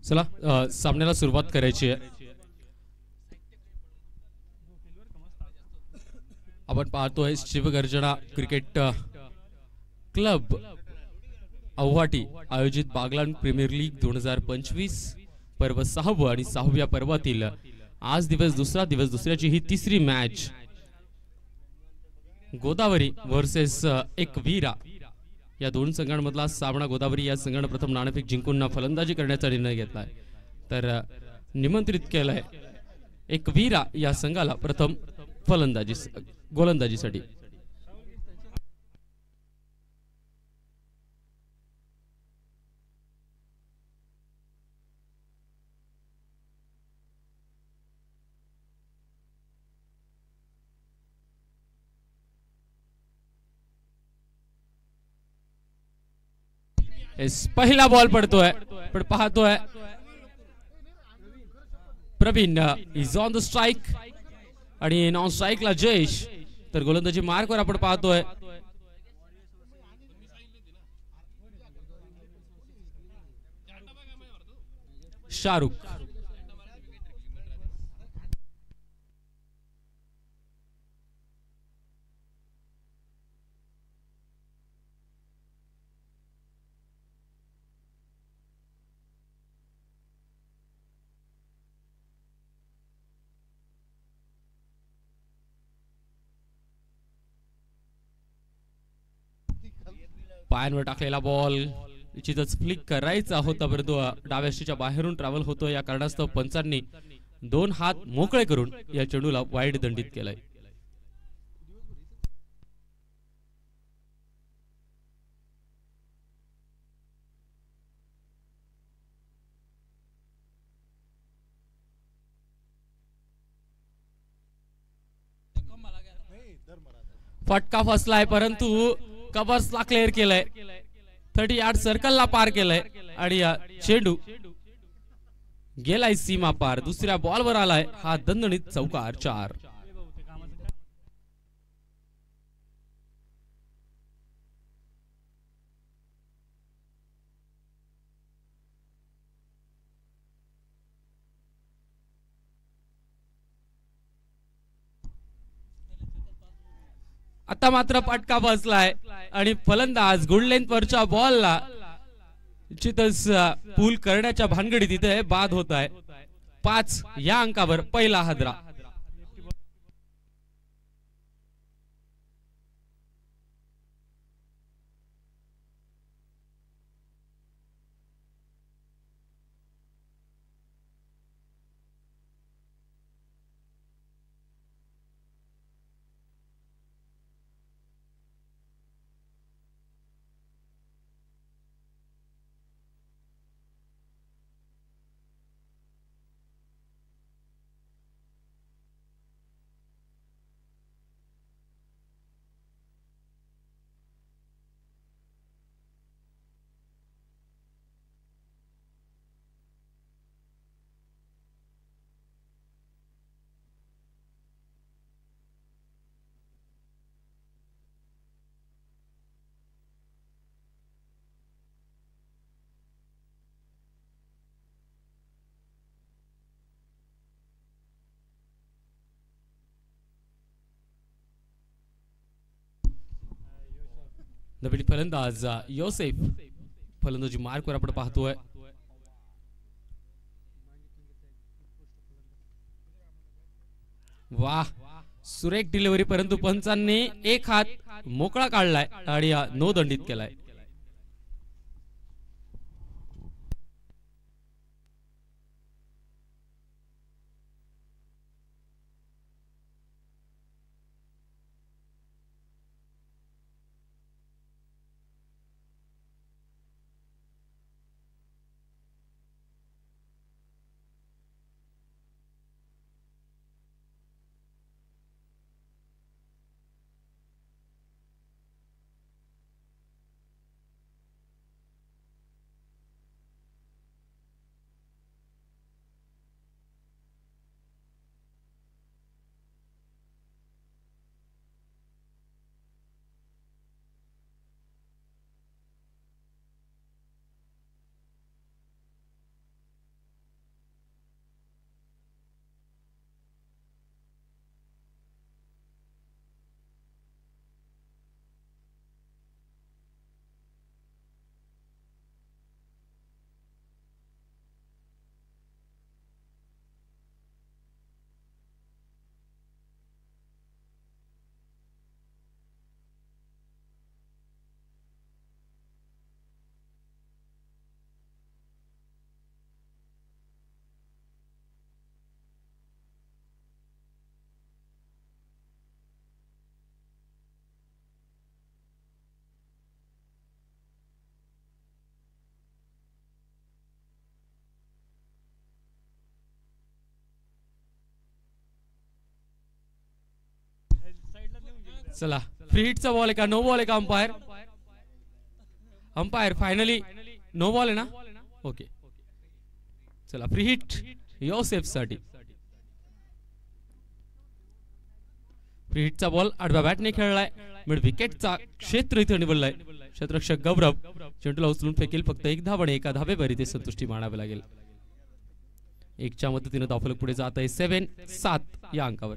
चला सामन्याला सुरुवात करायची आहे. आपण पाहतोय शिवगर्जना क्रिकेट क्लब अवहाटी आयोजित बागलाण प्रीमियर लीग 2025 पर्व 6व आणि 6व्या पर्वातील आज दुसरा दिवस दुसऱ्याची ही तिसरी मॅच गोदावरी वर्सेस एकवीरा या दोन संघांमधला सामना. गोदावरी या संघाने प्रथम नाणेफेक जिंकून फलंदाजी करण्याचा निर्णय घेतलाय तर निमंत्रित केलंय एकवीरा या संघाला प्रथम गोलंदाजीसाठी. पहिला बॉल पडतोय पण पाहतोय Praveen is on the strike आणि नॉन स्ट्राइकला जयेश. तर गोलंदाजी मार्कवर आपण पाहतोय शाहरुख. पायांवर टाकलेला बॉल निश्चितच फ्लिक करायचा होता परंतु डाव्याशीच्या बाहेरून ट्रॅव्हल होतो. या कारणास्तव पंचांनी दोन हात मोकळे करून या चेंडूला वाईड दंडित केलाय. फटका फसलाय परंतु कव्हर्सला क्लिअर केलंय. 30 यार्ड सर्कलला पार केलंय आणि चेंडू गेलाय सीमा पार. दुसऱ्या बॉलवर आलाय हा दणदणीत चौकार 4. आता मात्र फटका बसलाय आणि फलंदाज गुड लेंथ वरच्या बॉलला निश्चितच पूल करण्याच्या भानगडीत इथे बाद होत आहे. 5 या अंकावर पहिला हादरा. नवीन फलंदाज योसेफ फलंदाजी मार्कवर आपण पाहतोय. वाह सुरेख डिलिव्हरी परंतु पंचांनी एक हात मोकळा काढलाय आणि नो दंडित केलाय. चला फ्री हिटचा बॉल आहे का नो बॉल आहे का umpire umpire finally no ball आहे ना ओके चला फ्री हिट योसेफ साठी फ्री हिटचा बॉल आडव्या बॅटने खेळलाय मिड विकेटचा क्षेत्र इथे निवडलाय क्षेत्ररक्षक गौरव चेंडूला उचलून फेकेल फक्त एक धाव आणि एका धावेवर इथे संतुष्टी मानावी लागेल एकच्या मदतीने धावफलक पुढे जात आहे 7 या अंकावर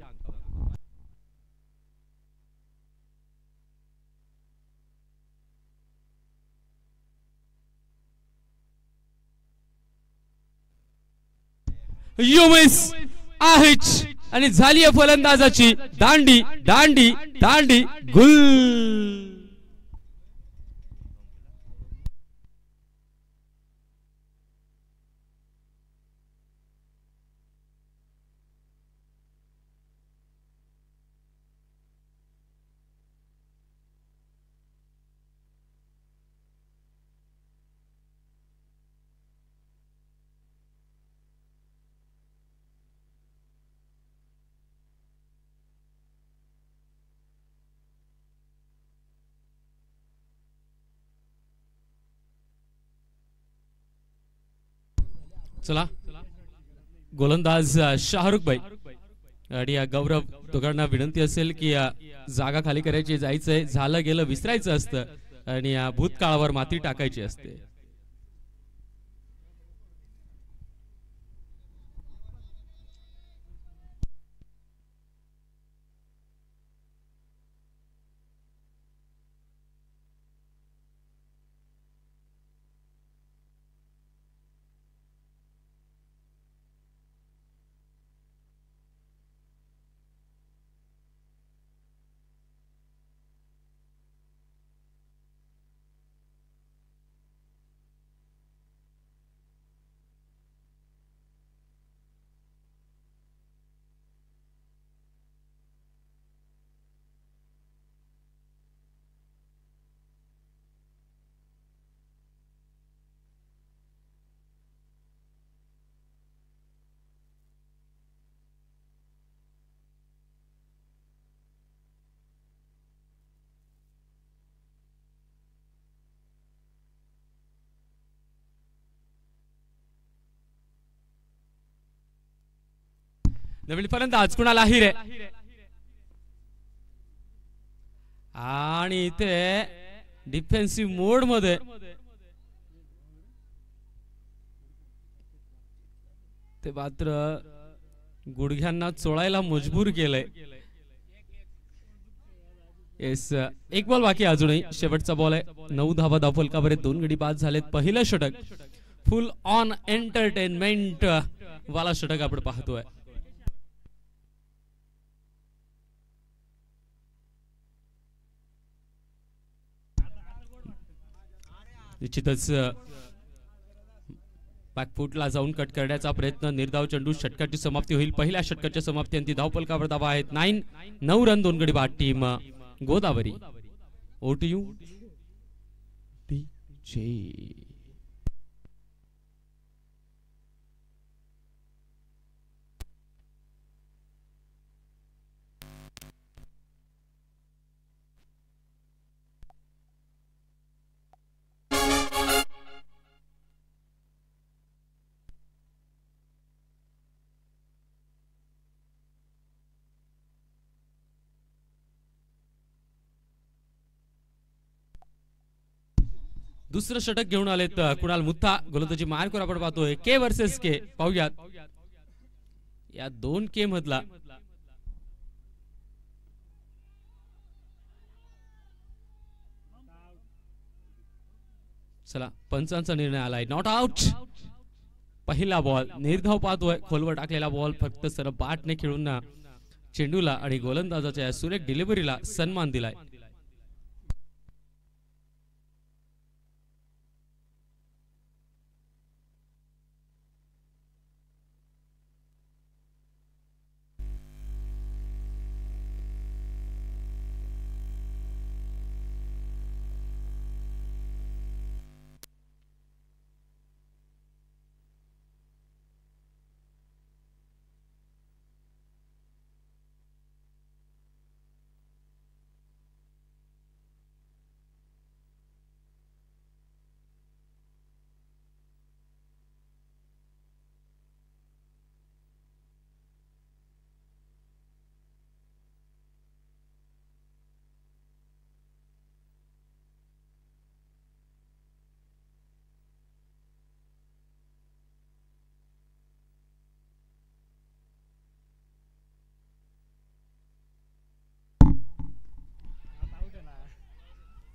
युमिस आहेच आणि झाली आहे फलंदाजाची दांडी दांडी दांडी गुल चला गोलंदाज शाहरुख भाई आणि गौरव दोघांना विनंती असेल की जागा खाली करायची जायचंय झालं गेलं विसरायचं असतं आणि भूतकाळावर माती टाकायची असते नवीन फलंदाज कुणाल आहिरे आणि इथे डिफेन्सिव्ह मोड मध्ये ते मात्र गुडघ्यांना चोळायला मजबूर केलंय येस एक बॉल बाकी अजूनही शेवटचा बॉल आहे 9 धावा धावफलकावर 2 गडी बाद झालेत पहिलं षटक फुल ऑन एंटरटेनमेंट वाला षटक आपण पाहतोय निश्चितच बॅकफुटला जाऊन कट करण्याचा प्रयत्न निर्धाव चेंडू षटकाची समाप्ती होईल पहिल्या षटकाच्या समाप्ती धावफलकावर धावा आहेत 9 रन 2 गडी बाद टीम गोदावरी ओ टू यू दुसरं षटक घेऊन आलेत कुणाल मुथा गोलंदाजी मार्कवर आपण पाहतोय के वर्सेस के पाहूयात या 2 के मधला चला पंचांचा निर्णय आलाय नॉट आउट पहिला बॉल निर्धाव पाहतोय खोलवर टाकलेला बॉल फक्त सर बाटने खेळून चेंडूला आणि गोलंदाजाच्या सुरेख डिलिव्हरीला सन्मान दिलाय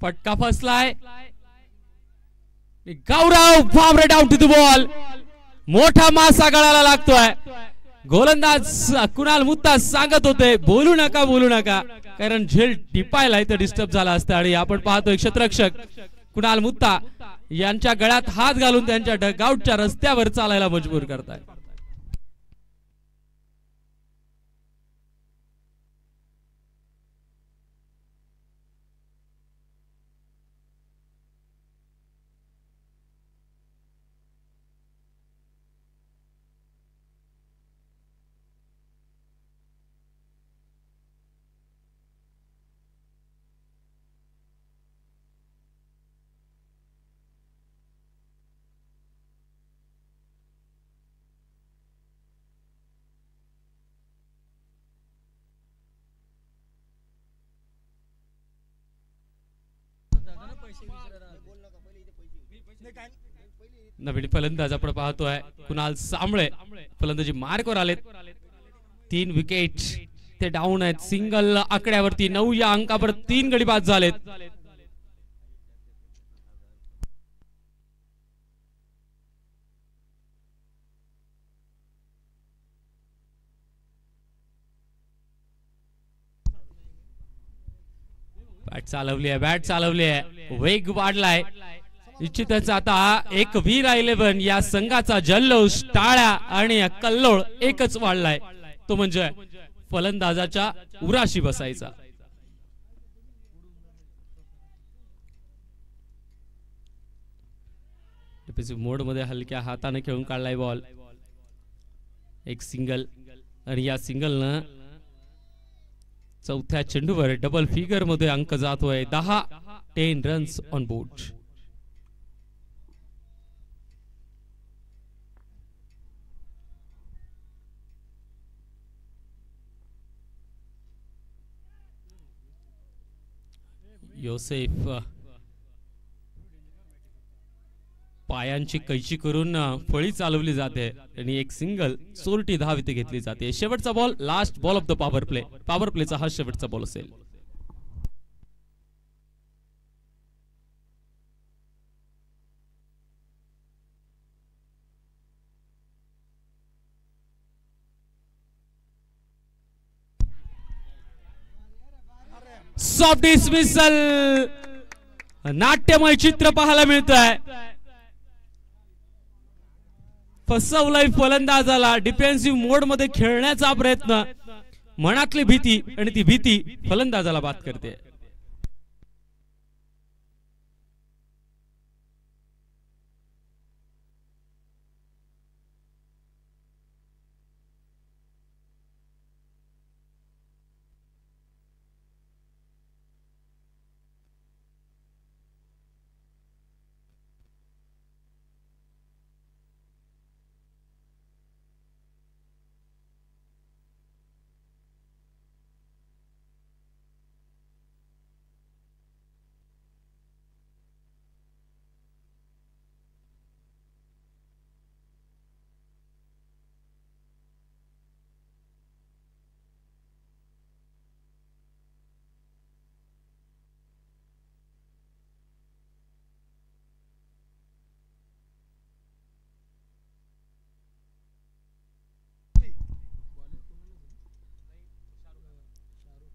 फटका फसलाय. Gaurav Bhamre down to the ball. मोठा मासा गळाला लागतोय. गोलंदाज कुणाल मुत्ता सांगत होते बोलू नका कारण झेल टिपायला इथं डिस्टर्ब झाला असता. आणि आपण पाहतोय क्षेत्ररक्षक कुणाल मुत्ता यांच्या गळ्यात हात घालून त्यांच्या डगआउटच्या रस्त्यावर चालायला मजबूर करताय. नवीन फलंदाज आपण पाहतोय कुणाल सांबळे फलंदाजी मार्कवर आलेत. 3 विकेट ते डाऊन आहेत. सिंगल आकड्यावरती 9 या अंकावर 3 गडी बाद झालेत. बॅट चालवली आहे. वेग वाढलाय. निश्चितच आता एक वीर 11 या संघाचा जल्लोष टाळ्या आणि कल्लोळ एकच वाढलाय. तो म्हणजे फलंदाजाच्या उराशी बसायचा. डिफेन्सिव्ह मोड मध्ये हलक्या हाताने खेळून काढलाय बॉल. एक सिंगल आणि या सिंगलनं चौथ्या चेंडूवर डबल फिगर मध्ये अंक जातोय. 10 रन्स ऑन बोर्ड. योसेफ पायांची कैची करून फळी चालवली जाते आणि एक सिंगल सोरटी धाव इथे घेतली जाते. शेवटचा ball last ball of the power play. Power प्लेचा हा शेवटचा बॉल असेल. Soft dismissal. नाट्यमय चित्र पाहायला मिळत आहे. फसवलंय फलंदाजाला. डिफेन्सिव्ह मोड मध्ये खेळण्याचा प्रयत्न. मनातली भीती आणि ती भीती फलंदाजाला बाद करते.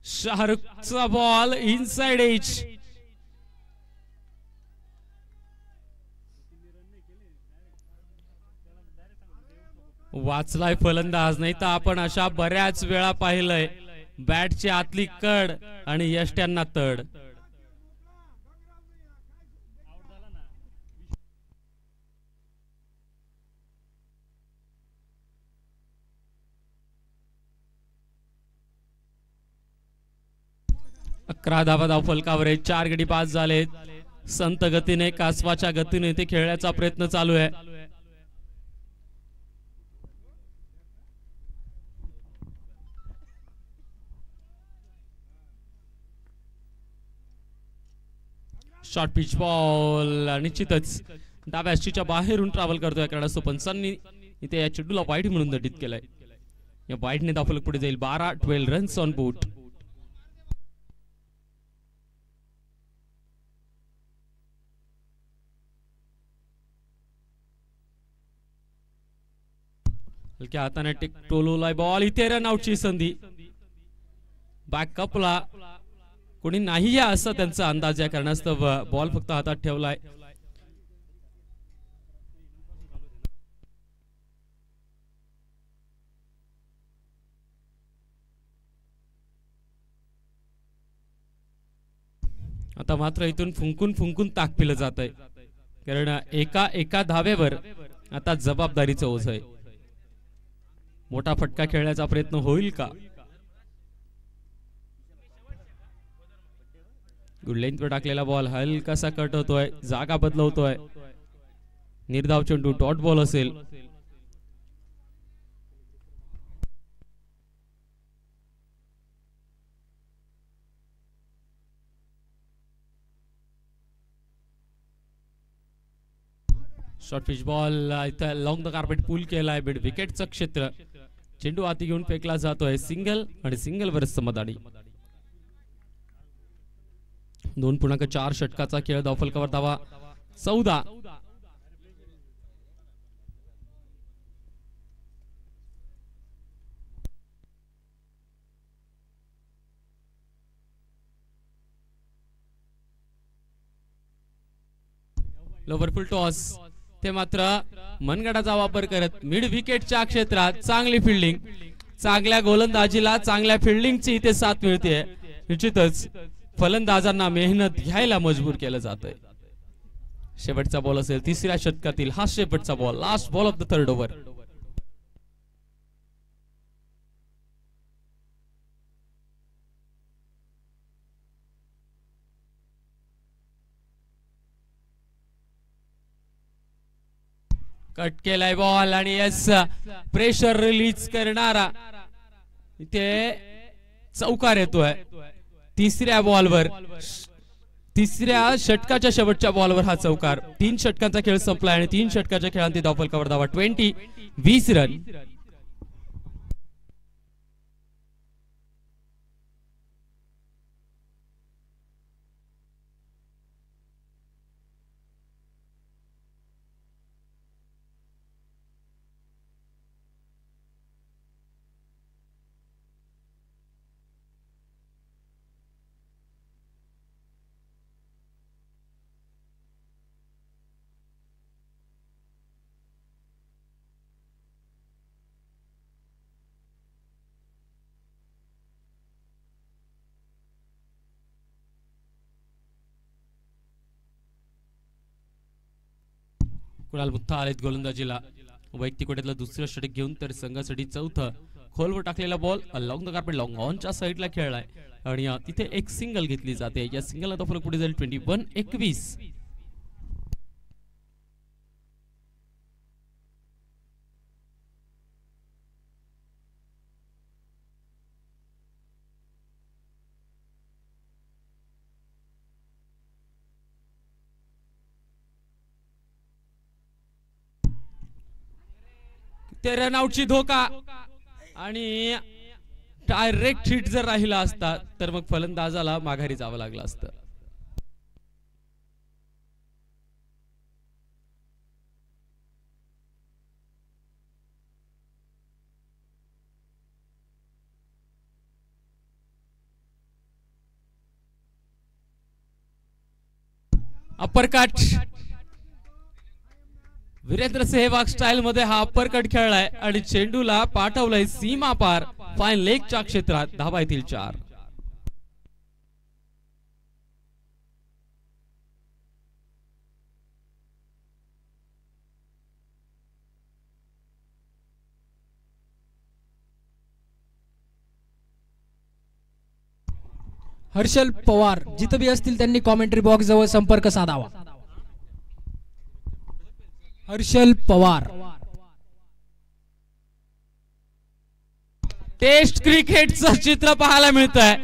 शाहरुखचा बॉल इनसाइड एज. वाचलाय फलंदाज. नाही तर आपण अशा बऱ्याच वेळा पाहिलंय बॅटची आतली कड आणि यष्ट्यांना तड. अकरा धावा धावफलकावर आहेत. 4 गडी बाद झालेत. संत गतीने कासवाच्या गतीने ते खेळण्याचा प्रयत्न चालू आहे. शॉर्ट पिच बॉल निश्चितच डाव्या यष्टीच्या बाहेरून ट्रॅव्हल करतोय कारणास्तव पंचांनी इथे या चेंडूला वाईट म्हणून दंडित केलाय. या वाईटने धावफलक पुढे जाईल. 12 रन्स ऑन बोर्ड. हलक्या हाताने टोलवलाय बॉल. इथे रन आउटची संधी. बॅकअपला कोणी नाही आहे असं त्यांचा अंदाज या कारणास्तव बॉल फक्त हातात ठेवलाय. आता मात्र इथून फुंकून फुंकून ताक पिलं जात आहे, कारण एका धावेवर आता जबाबदारीचं ओझ आहे. मोठा फटका खेळण्याचा प्रयत्न होईल का? गुड लेंथवर टाकलेला बॉल हलकासा कट होतोय, जागा बदलवतोय. निर्धाव चेंडू डॉट बॉल असेल. शॉर्ट पिच बॉल इथं लॉंग द कार्पेट पूल केलाय. मिड विकेटचं क्षेत्र. चेंडू आती घेऊन फेकला जातोय. सिंगल आणि सिंगल वर समाधानी. 2.4 षटकाचा खेळ. धावफलकावर धावा 14. Lower full toss. ते मात्र मनगटाचा वापर करत मिड विकेटच्या क्षेत्रात चांगली फिल्डिंग. चांगल्या गोलंदाजीला चांगल्या फिल्डिंगची इथे साथ मिळते. निश्चितच फलंदाजांना मेहनत घ्यायला मजबूर केलं जातंय. शेवटचा बॉल असेल तिसऱ्या षटकातील. हा शेवटचा ball. Last ball of the third over. Cut केलाय बॉल आणि यस, प्रेशर रिलीज करणारा इथे चौकार येतोय. तिसऱ्या बॉलवर, तिसऱ्या षटकाच्या शेवटच्या बॉलवर हा चौकार. 3 षटकांचा खेळ संपला आणि 3 षटकाच्या खेळांती धावफलकावर धावा 20 रन. कुणाल मुत्ता आलेत गोलंदाजीला. वैयक्तिक कोट्यातलं दुसरं षटक घेऊन तर संघासाठी चौथं. खोलवर टाकलेला ball long the carpet long ऑनच्या साईडला खेळलाय आणि तिथे एक सिंगल घेतली जाते. या सिंगलला तो फरक पुढे जाईल 21-21. ते रनआउटची धोका आणि डायरेक्ट हिट जर राहिला असता तर मग फलंदाजाला माघारी जावं लागलं असतं. अपरकट. वीरेंद्र सेहवाग स्टाईल मध्ये हा अपरकट खेळलाय आणि चेंडूला पाठवलंय सीमा पार फाईन लेगच्या क्षेत्रात. धावा येतील 4. हर्षल पवार जिथं बी असतील त्यांनी कॉमेंट्री बॉक्स जवळ संपर्क साधावा. हर्षल पवार. टेस्ट क्रिकेटचं चित्र पाहायला मिळत आहे.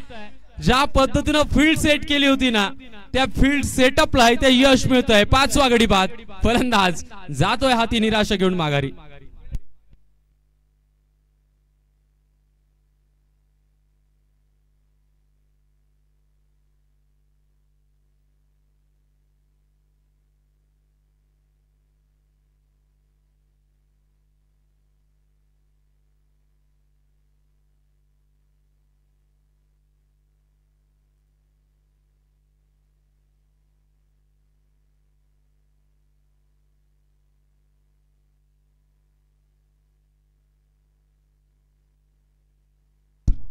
ज्या पद्धतीनं फील्ड सेट केली होती ना, त्या फील्ड सेटअपला इथे यश मिळतंय. 5वा गडी बाद. फलंदाज जातोय हाती निराशा घेऊन माघारी.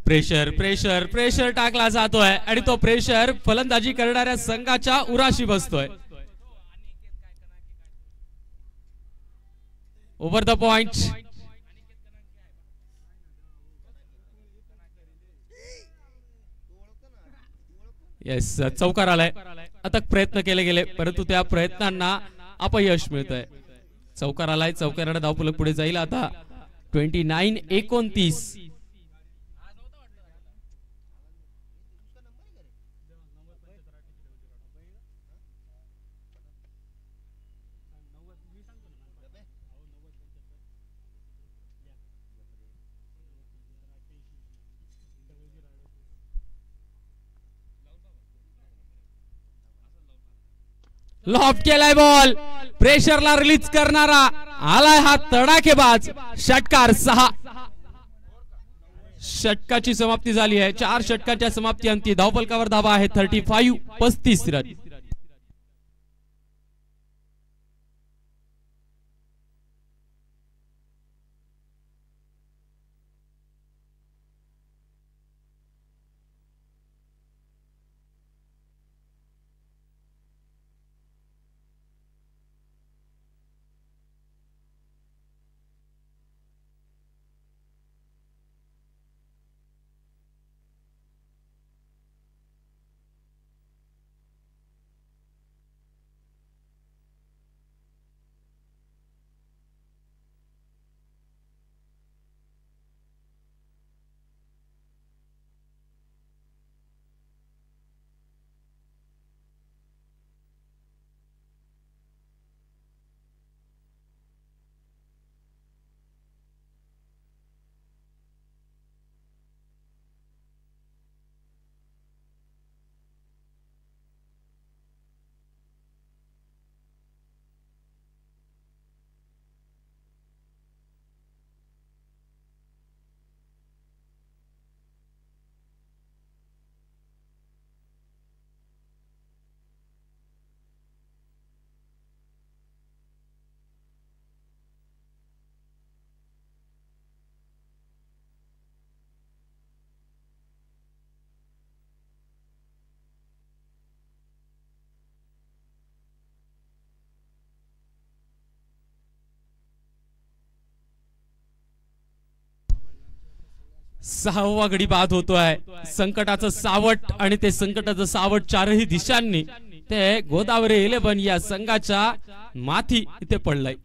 प्रेशर प्रेशर प्रेशर टाकला जातोय आणि तो प्रेशर फलंदाजी करणाऱ्या संघाच्या उराशी बसतोय. Over the point. येस, चौकार आलाय. अथक प्रयत्न केले गेले परंतु त्या प्रयत्नांना अपयश मिळतंय. चौकार आलाय. चौकाराने धावफलक पुढे जाईल आता. 29-29. लॉफ्ट केलाय बॉल. प्रेशरला रिलीज करणारा आलाय हा तडाखेबाज षटकार. 6 षटकाची समाप्ती झाली आहे. 4 षटकाच्या समाप्ती अंती धावफलकावर धावा आहे 35 रन. सहावा गडी बाद होतोय. संकटाचं सावट आणि ते संकटाचं सावट चारही दिशांनी ते गोदावरी 11 या संघाच्या माथी इथे पडलंय.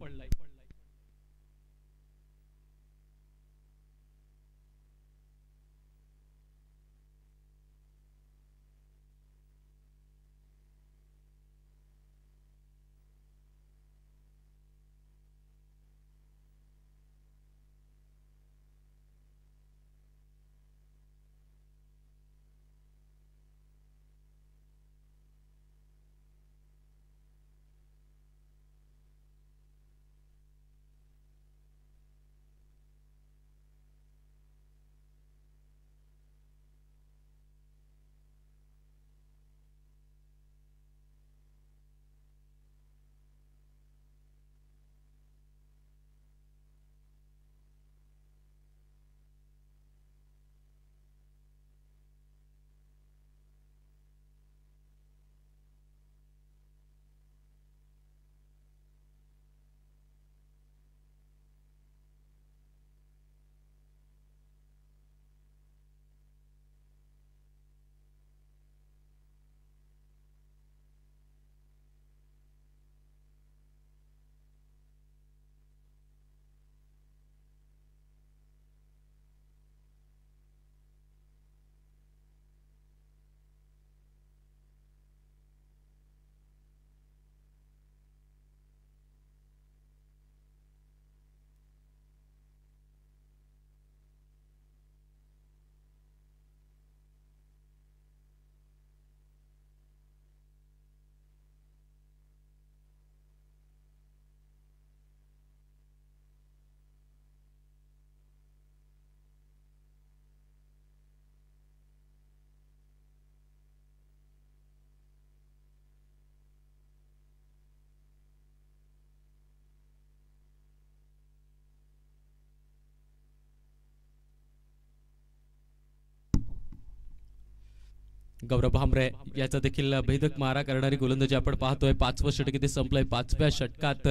गौरव भामरे याचा देखील भेदक मारा करणारी गोलंदाजी आपण पाहतोय. 5वं षटक इथे संपलंय. 5व्या षटकात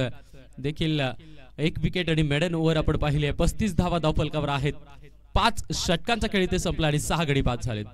देखील 1 विकेट आणि मेडन ओव्हर आपण पाहिली आहे. 35 धावा धावफलकावर आहेत. 5 षटकांचा खेळ इथे संपला आणि 6 गडी बाद झालेत.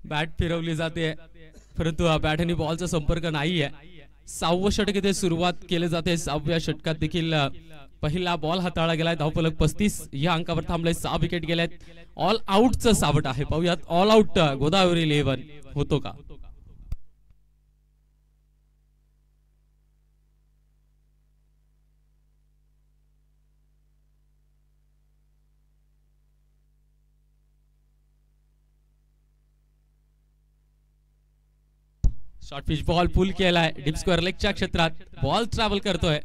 बॅट फिरवली जाते परंतु बॅट आणि बॉलचा संपर्क नाहीये. 6वं षटक इथे सुरुवात केली जाते. 6व्या षटकात देखील पहिला बॉल हाताळला गेलाय. धावफलक 35 या अंकावर थांबलाय. 6 विकेट गेल्यात. ऑल आउटचं सावट आहे. पाहूयात ऑल आउट गोदावरी 11 होतो का. शॉर्ट पिच बॉल पुल केलाय. डीप स्क्वेअर लेगच्या क्षेत्रात बॉल ट्रॅव्हल करतोय.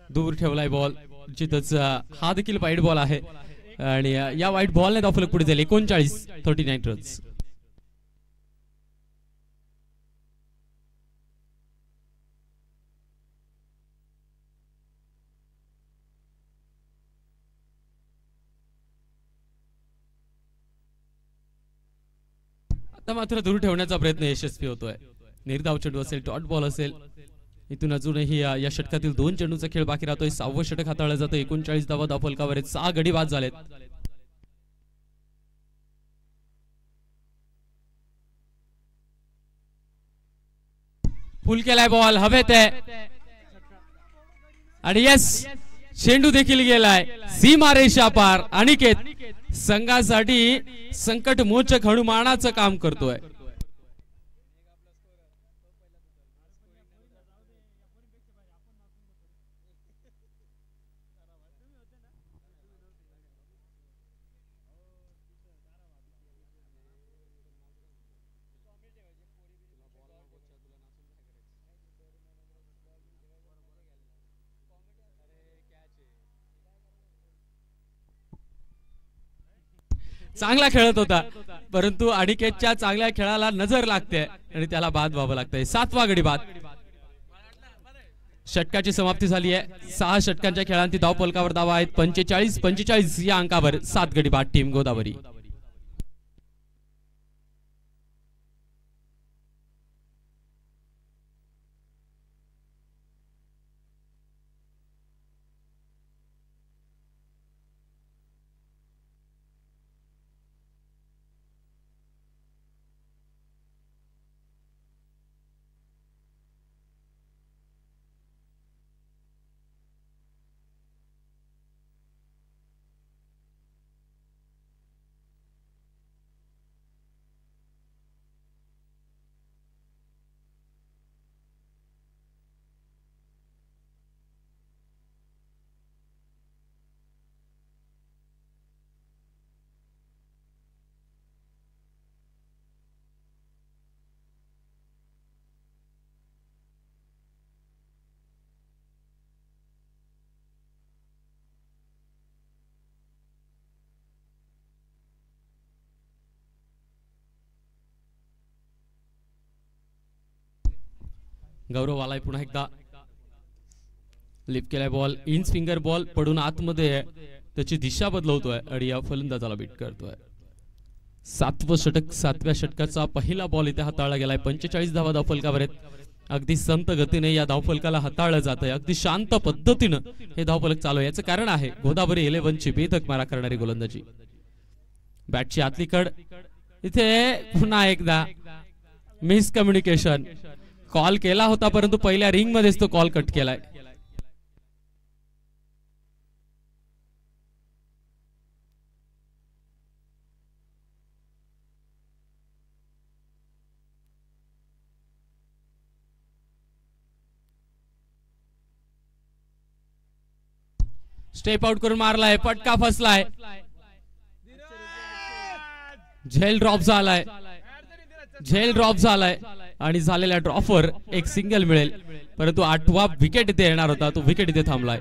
दूर ठेवलाय बॉल. जिथंच हा देखील वाईट बॉल आहे आणि या वाईट बॉलने धावफलक पुढे जाईल. 39 रन्स. आता मात्र दूर ठेवण्याचा प्रयत्न यशस्वी होतोय. निर्धाव चेंडू असेल, डॉट बॉल असेल. इथून अजूनही या षटकातील 2 चेंडूचा खेळ बाकी राहतोय. 6वं षटक हाताळलं जातं. 39 धावा धावफलकावर आहेत. 6 गडी बाद झालेत. फुल केलाय बॉल हवेत आहे आणि येस चेंडू देखील गेलाय सीमारेषा पार. अनिकेत संघासाठी संकट मोचक हनुमानाचं काम करतोय. चांगला खेळत होता परंतु अनिकेतच्या चांगल्या खेळाला नजर लागते आणि त्याला बाद व्हावं लागतंय. 7वा गडी बाद. षटकाची समाप्ती झाली आहे. 6 षटकांच्या खेळांती धावफलकावर धावा आहेत 45 या अंकावर. 7 गडी बाद टीम गोदावरी. गौरव आलाय पुन्हा एकदा. लिफ्ट केलाय बॉल, इन फिंगर बॉल पडून आतमध्ये त्याची दिशा बदलवतोय आणि या फलंदाजाला बीट करतोय. 7वं षटक, 7व्या षटकाचा पहिला बॉल इथे हाताळला गेलाय. 45 धावा धावफलकावर आहेत. अगदी संत गतीने या धावफलकाला हाताळलं जात आहे. अगदी शांत पद्धतीनं हे धावफलक चालू आहे. याचं कारण आहे गोदावरी 11 ची बेधक मारा करणारी गोलंदाजी. बॅटची आतली कड, इथे पुन्हा एकदा मिसकम्युनिकेशन. कॉल केला होता परंतु पहिल्या रिंग मध्येच तो कॉल कट केलाय. स्टेप आउट करून मारलाय, पटका फसलाय, झेल ड्रॉप झालाय, झेल ड्रॉप झालाय आणि झालेल्या ड्रॉपवर एक सिंगल मिळेल. परंतु 8वा विकेट इथे येणार होता, तो विकेट इथे थांबलाय.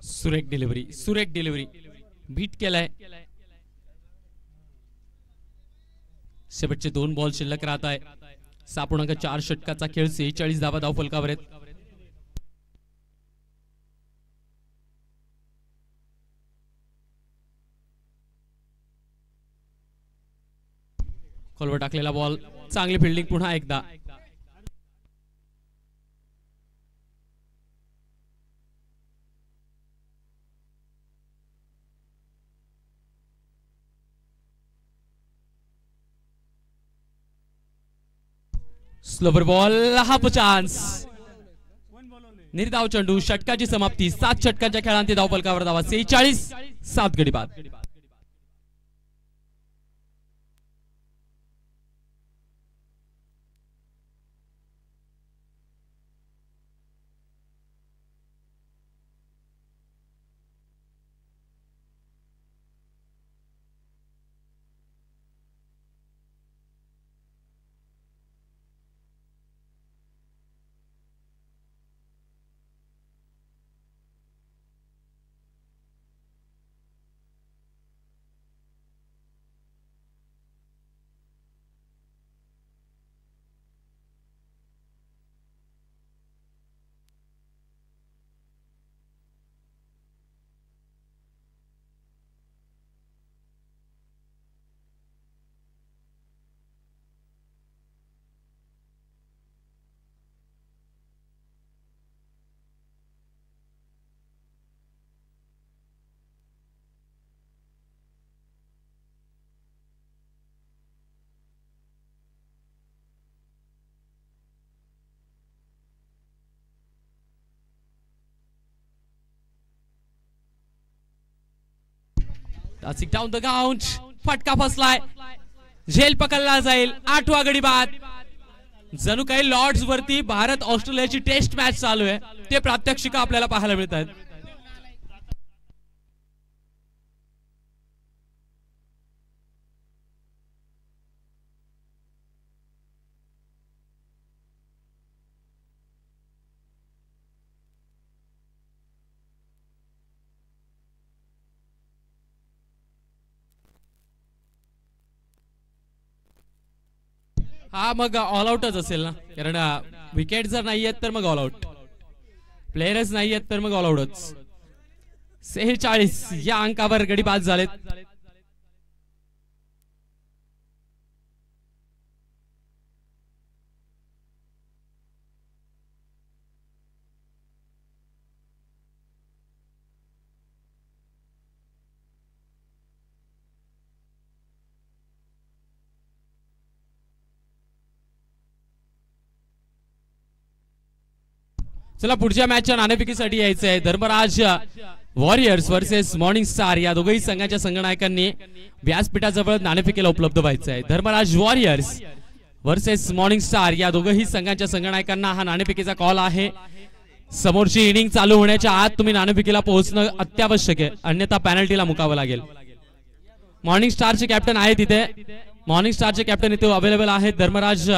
सुरेख डिलिव्हरी, सुरेख डिलिव्हरी, बीट केलाय. शेवटचे 2 बॉल शिल्लक राहत आहे. 6.4 षटकाचा खेळ, 46 धावा धावफलकावर आहेत. खोलवर टाकलेला बॉल, चांगली फिल्डिंग पुन्हा एकदा. स्लोवर बॉल, हाफ चान्स, निर्धाव चेंडू. षटकाची समाप्ती. 7 षटकांच्या खेळांत धावफलकावर धावा 46, 7 गडी बाद. Down the count. फटका फसलाय, झेल पकडला जाईल. 8वा गडी बाद. जणू काही लॉर्ड्स वरती भारत ऑस्ट्रेलियाची टेस्ट मॅच चालू आहे, ते प्रात्यक्षिक आपल्याला पाहायला मिळत आहेत. हा मग ऑल आउटच असेल ना, कारण विकेट जर नाही आहेत तर मग ऑल आउट, प्लेयर्स नाही आहेत तर मग ऑल आउटच. 46 या अंकावर गडी बाद झालेत. चला पुढच्या मॅचच्या नाणेफेकीसाठी यायचं आहे. Dharmraj warriors versus morning star या दोघही संघाच्या संघनायकांनी व्यासपीठाजवळ नाणेफेकीला उपलब्ध व्हायचं आहे. Dharmraj warriors versus morning star या दोघही संघाच्या संघनायकांना हा नाणेफेकीचा कॉल आहे. समोरची इनिंग चालू होण्याच्या आत तुम्ही नाणेफेकीला पोहोचणं अत्यावश्यक आहे, अन्यथा पेनल्टीला मुकावं लागेल. मॉर्निंग स्टारचे कॅप्टन आहे तिथे मॉर्निंग स्टारचे कॅप्टन इथे अवेलेबल आहेत. धर्मराज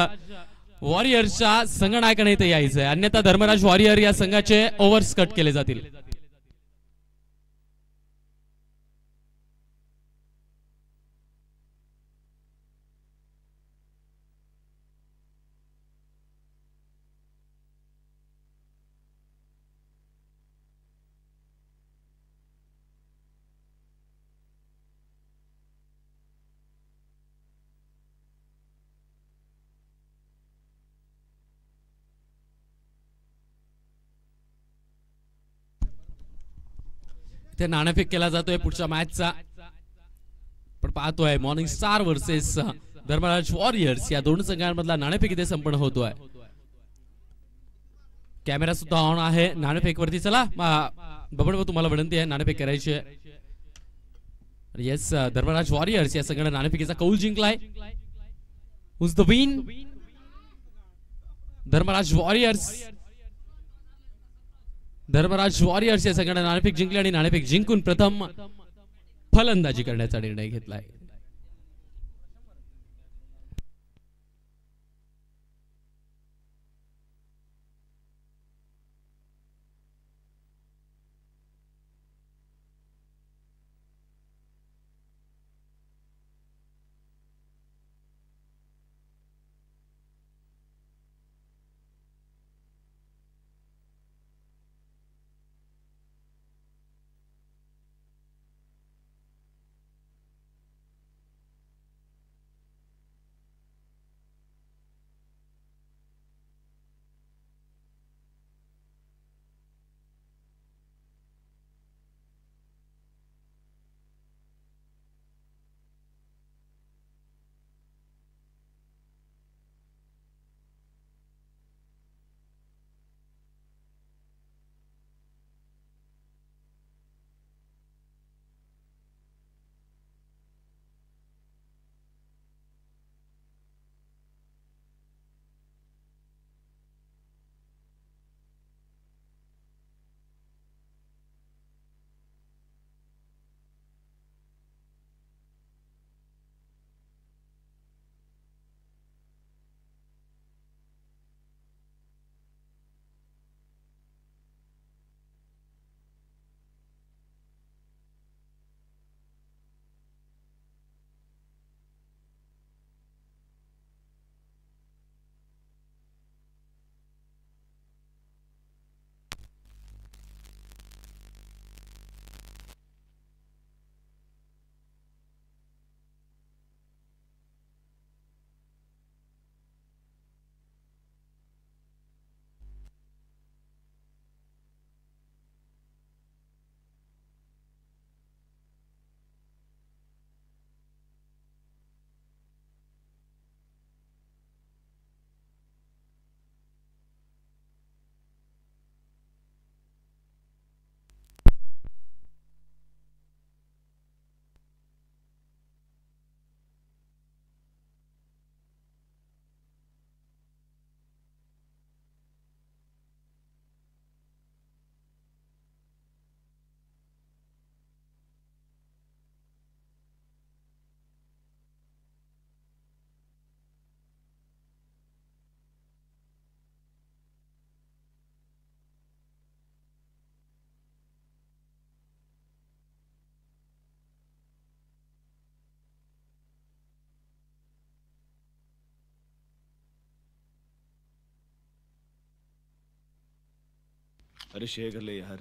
वॉरियर्सच्या संघनायकाने इथे यायचं आहे, अन्यथा धर्मराज वॉरियर या संघाचे ओव्हर्स कट केले जातील. इथे नाणेफेक केला जातोय पुढच्या मॅचचा. पण पाहतोय morning star versus Dharmraj warriors या दोन संघांमधला नाणेफेक इथे संपन्न होतोय. कॅमेरा सुद्धा ऑन आहे नाणेफेक वरती. चला बबन भाऊ, तुम्हाला विनंती आहे नाणेफेक करायची आहे. येस, धर्मराज वॉरियर्स या संघाने नाणेफेकीचा कौल जिंकलाय. Who's the win? Dharmaraj Warriors. Dharmaraj warriors या संघाने नाणेफेक जिंकली आणि नाणेफेक जिंकून प्रथम फलंदाजी करण्याचा निर्णय घेतलाय. अरे शेयर कर ले यार.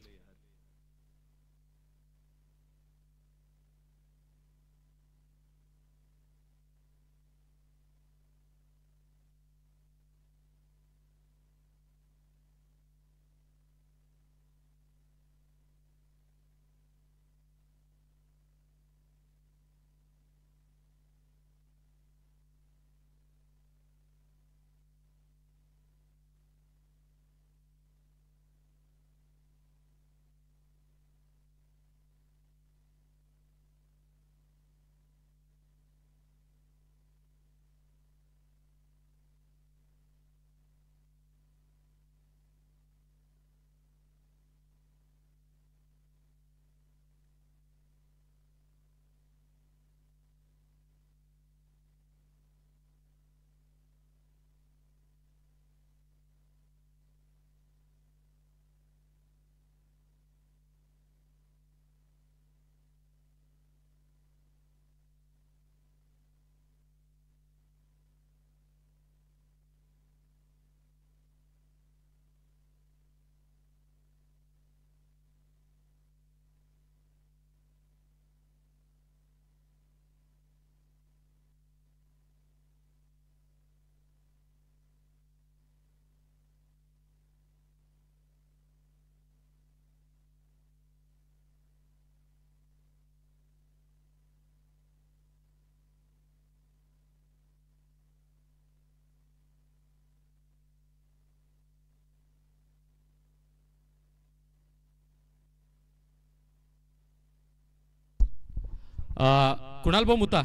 कुणाल भाऊ मुता,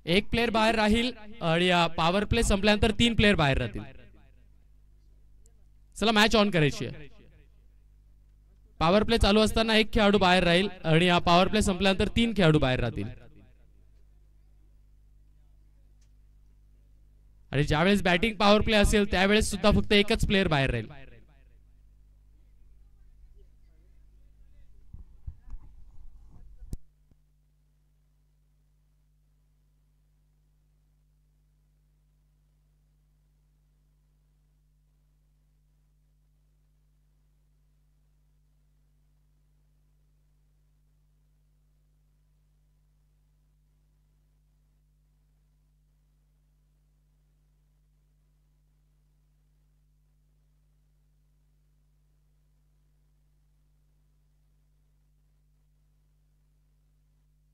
एक प्लेअर बाहेर राहील आणि पॉवर प्ले संपल्यानंतर 3 प्लेअर बाहेर राहतील. चला मॅच ऑन करायची आहे. पॉवर प्ले चालू असताना एक खेळाडू बाहेर राहील आणि पॉवर प्ले संपल्यानंतर 3 खेळाडू बाहेर राहतील. आणि ज्यावेळेस बॅटिंग पॉवर प्ले असेल त्यावेळेस सुद्धा फक्त एकच प्लेअर बाहेर राहील.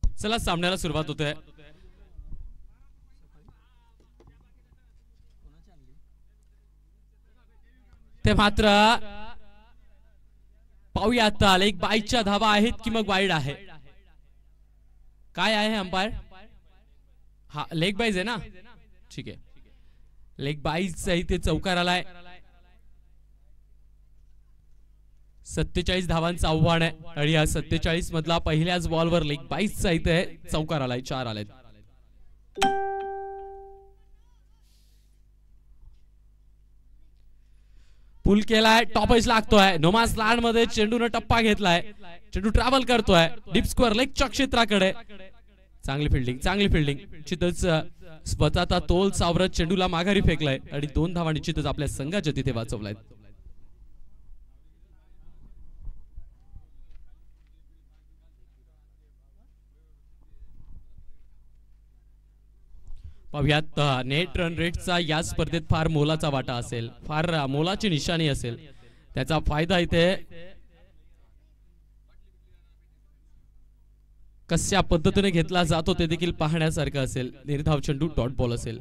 चला सामन्याला सुरुवात होते. ते मात्र पाहूया आता लेग बाईच्या धावा आहेत की मग वाईड आहे. काय आहे अंपायर? हा लेग बाईज आहे ना, ठीक आहे. लेग बाईजचा इथे चौकार आलाय. 47 धावांचं आव्हान आहे आणि या 47 मधला पहिल्याच बॉलवर लेग बाईजचा इथे चौकार आलाय. 4 आलेत. पुल केलाय, टॉप एज लागतोय. नोमास लँड मध्ये चेंडूने टप्पा घेतलाय. चेंडू ट्रॅव्हल करतोय डीप स्क्वेअर लेगच्या क्षेत्राकडे. चांगली फिल्डिंग, चांगली फिल्डिंग. निश्चितच स्वतःचा तोल सावरत चेंडूला माघारी फेकलाय आणि 2 धावा निश्चितच आपल्या संघाच्या तिथे वाचवलाय. पाहूयात नेट रन रेटचा या स्पर्धेत फार मोलाचा वाटा असेल, फार मोलाची निशाणी असेल. त्याचा फायदा इथे कशा पद्धतीने घेतला जातो ते देखील पाहण्यासारखं असेल. निर्धाव चेंडू डॉट बॉल असेल.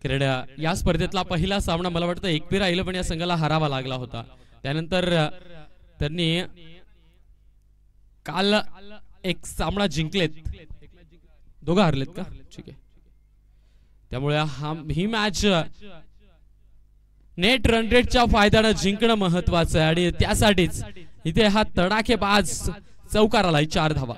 कारण या स्पर्धेतला पहिला सामना मला वाटतं 11-11 या संघाला हरावा लागला होता. त्यानंतर त्यांनी काल एक सामना जिंकलेत. दोघं हरलेत का? ठीक आहे. त्यामुळे ही मॅच नेट रन रेटच्या फायद्याने जिंकणं महत्वाचं आहे आणि त्यासाठीच इथे हा तडाखेबाज चौकार आलाय. 4 धावा.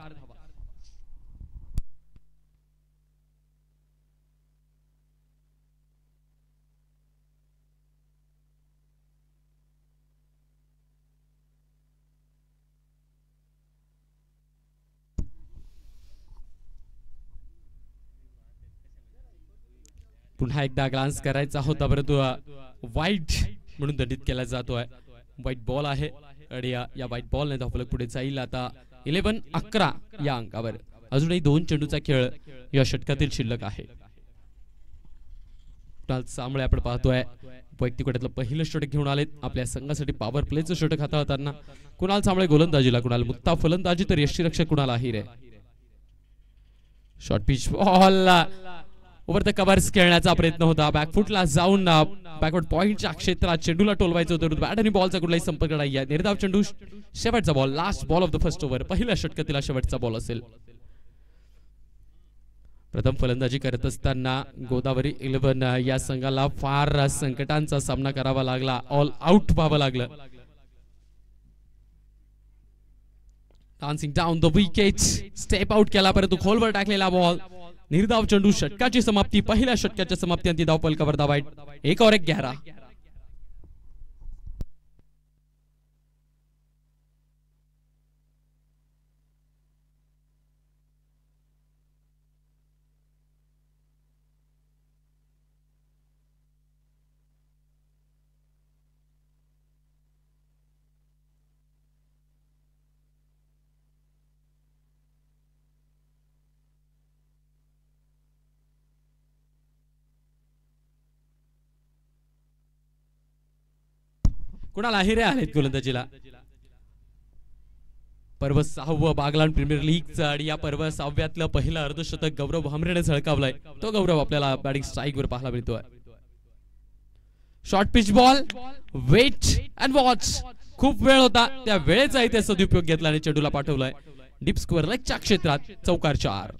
पुन्हा एकदा ग्लान्स करायचा होता परंतु वाईट म्हणून दंडित केला जातोय. वाईट बॉल आहे आणि या वाईट बॉलने धावफलक पुढे जाईल. आता 11-11 या अंकावर. अजूनही 2 चेंडूचा खेळ या षटकातील शिल्लक आहे. सामळे आपण पाहतोय वैयक्तिक गटातलं पहिलं षटक घेऊन आलेत. आपल्या संघासाठी पॉवर प्लेचं षटक हाताळताना कुणाल सामळे गोलंदाजीला, कुणाल मुक्ता फलंदाजी तर यष्टीरक्षक Kunal Ahire. Short pitch ball over the covers खेळण्याचा प्रयत्न होता. बॅकफुटला जाऊन बॅकवर्ड पॉइंटच्या क्षेत्रात चेंडूला टोलवायचं होतं. बॅट आणि बॉलचा कुठलाही संपर्क नाही आहे. निर्धाव चेंडू शेवटचा ball, last ball of the first over. पहिल्या षटकातील शेवटचा बॉल असेल. प्रथम फलंदाजी करत असताना गोदावरी 11 या संघाला फार संकटांचा सामना करावा लागला. ऑल आउट व्हावं लागलं. Dancing down the wicket, step out केला परंतु खोलवर टाकलेला बॉल. निर्धाव चेंडू षटकाची समाप्ती. पहिल्या षटकाच्या समाप्ती अंती धावफलकावर धावा 1-11. कुणाल आहिरे आहेत गोलंदाजीला. पर्व 6वं बागलान प्रीमियर लीगचं आणि या पर्व 6व्यातलं पहिलं अर्धशतक गौरव भामरेने झळकावलाय. तो गौरव आपल्याला बॅटिंग स्ट्राईक वर पाहायला मिळतोय. Short pitch ball, wait and watch. खूप वेळ होता, त्या वेळेचा इथे सदुपयोग घेतला आणि चेंडूला पाठवलाय डीप स्क्वेअर लेगच्या क्षेत्रात. चौकार 4.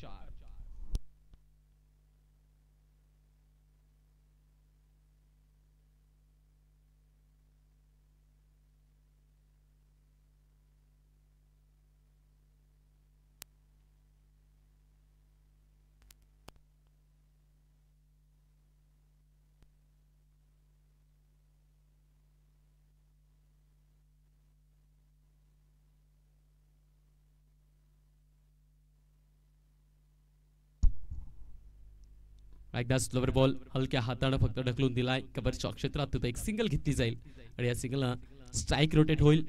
एकदा स्लोवर बॉल हलक्या हाताने फक्त ढकलून दिलाय कव्हरच्या क्षेत्रात. तिथे एक सिंगल घेतली जाईल आणि या सिंगलला स्ट्राइक रोटेट होईल.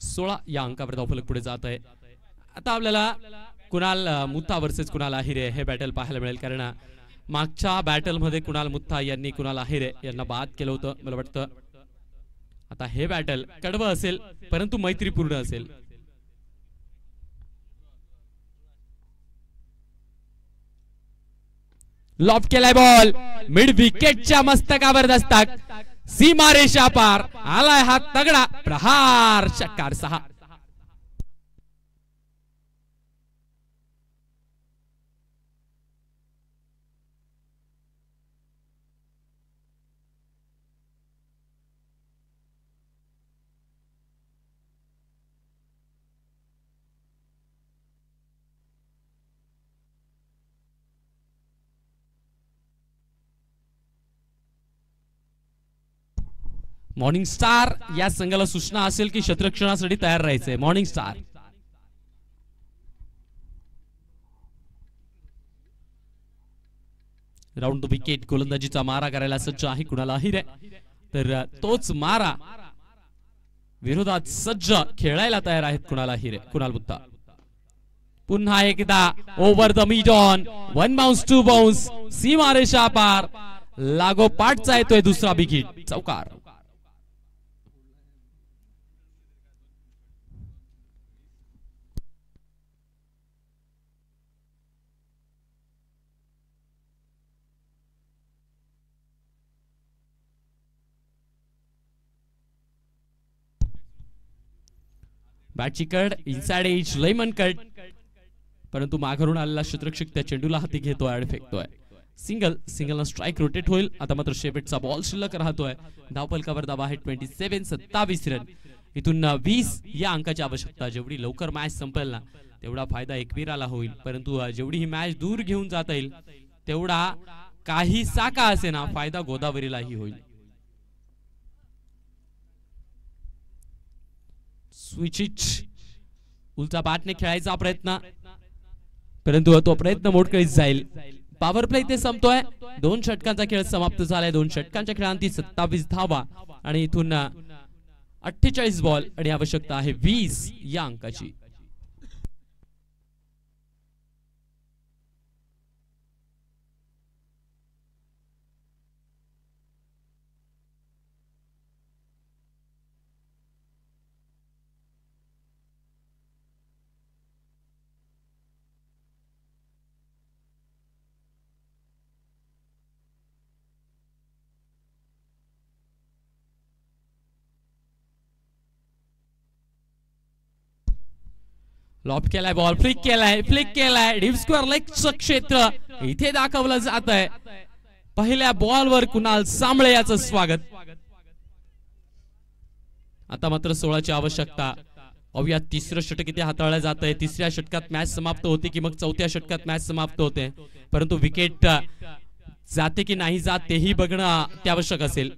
16 या अंकावर धावफलक पुढे जात आहे. आता आपल्याला कुणाल मुथा वर्सेस कुणाल आहिरे हे बॅटल पाहायला मिळेल, कारण मागच्या बॅटल मध्ये कुणाल मुथा यांनी कुणाल आहिरे यांना बाद केलं होतं. मला वाटतं आता हे बॅटल कडवं असेल परंतु मैत्रीपूर्ण असेल. लॉब केलाय बॉल मिड विकेटच्या मस्तकावर दस्तक. सीमारेषा पार आलाय हा तगडा प्रहार. षटकार 6. मॉर्निंग स्टार या संघाला सूचना असेल की शतरक्षणासाठी तयार राहायचंय. Morning Star round the wicket गोलंदाजीचा मारा करायला सज्ज आहे कुणाल आहिरे. तर तोच मारा विरोधात सज्ज खेळायला तयार आहेत कुणाल आहिरे. कुणाल मुथा पुन्हा एकदा over the mid on 1 bounce 2 bounce. सीमारेषा पार लागोपाठचा येतोय दुसरा विकेट. चौकार. बॅटची कड इनसाइड एज लेमन कट, परंतु माघारून आलेला क्षेत्ररक्षक त्या चेंडूला हाती घेतोय आणि फेकतोय. सिंगलला स्ट्राइक रोटेट होईल. आता मात्र शेवटचा बॉल शिल्लक राहतोय. धावफलकावर धावा आहे 27. 27 रन. इथून 20 या अंकाची आवश्यकता. जेवढी लवकर मॅच संपेल ना तेवढा फायदा एकवीराला होईल, परंतु जेवढी ही मॅच दूर घेऊन जाता येईल तेवढा काही साका असे ना फायदा गोदावरीलाही होईल. स्विच उलटा बॅटने खेळायचा प्रयत्न, परंतु तो प्रयत्न मोडकळीत जाईल. पॉवर प्ले इथे संपतोय. 2 षटकांचा खेळ समाप्त झालाय. 2 षटकांच्या खेळांती 27 धावा आणि इथून 48 बॉल आणि आवश्यकता आहे 20 या अंकाची. लॉब केलाय बॉल. फ्लिक केलाय डीप स्क्वेअर लेगचं क्षेत्र इथे दाखवलं जात आहे. पहिल्या बॉलवर कुणाल सांबळे याचं स्वागत. आता मात्र 16ची आवश्यकता. अवया तिसरं षटक इथे हाताळलं जात आहे. तिसऱ्या षटकात मॅच समाप्त होते की मग चौथ्या षटकात मॅच समाप्त होते, परंतु विकेट जाते की नाही जात तेही बघणं अत्यावश्यक असेल.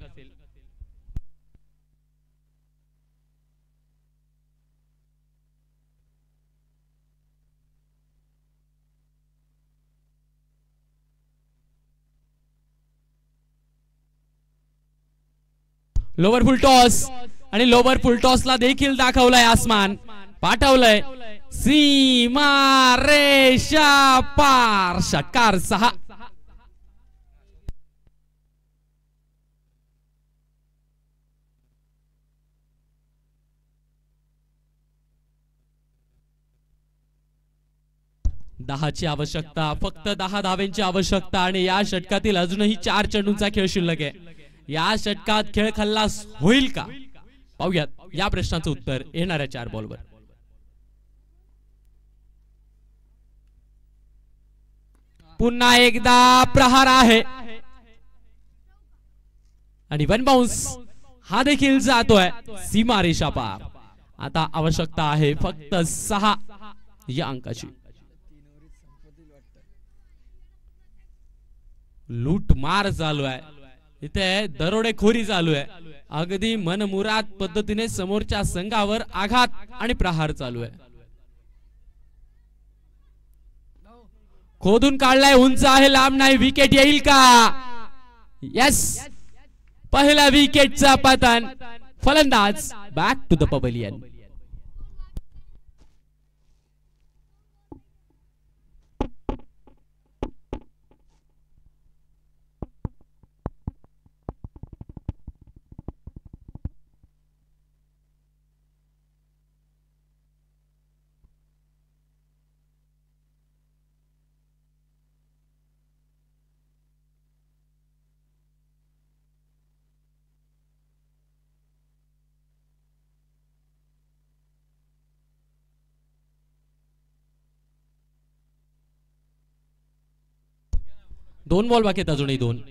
लोवर फुल टॉस आणि लोवर फुल टॉसला देखील दाखवलाय आसमान. पाठवलंय सीमा रेषा पार. षटकार 6. दहाची आवश्यकता. फक्त 10 धावेंची आवश्यकता आणि या षटकातील अजूनही 4 चेंडूंचा खेळ शिल्लक आहे. या षटकात खेळ खल्लास होईल का पाहूयात या प्रश्नाचं उत्तर येणाऱ्या 4 बॉलवर. पुन्हा एकदा प्रहार आहे आणि वन बाउन्स हा देखील जातोय सीमा रेषा पार. आता आवश्यकता आहे फक्त 6 या अंकाची. लूटमार चालू आहे इथे, दरोडेखोरी चालू आहे. अगदी मनमुराद पद्धतीने समोरच्या संघावर आघात आणि प्रहार चालू आहे. खोदून काढलाय, उंच आहे, लांब नाही. विकेट येईल का? यस, पहिला विकेटचा पतन. फलंदाज बॅक टू द पवेलियन. दोन बॉल बाकी आहेत, अजूनही 2.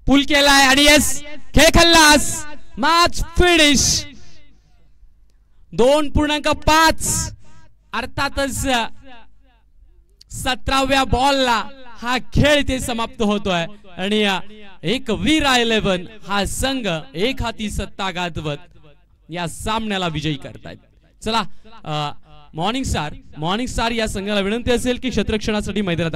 पुल केलाय आणि यस, खेळ खल्लास. Match finish. 2.5 अर्थातच 17व्या बॉलला हा खेळ इथे समाप्त होतोय आणि एक वीरा 11 हा संघ एक हाती सत्ता गाजवत या सामन्याला विजयी करतायत. चला, मॉर्निंग स्टार या संघाला विनंती असेल की क्षेत्ररक्षणासाठी मैदानात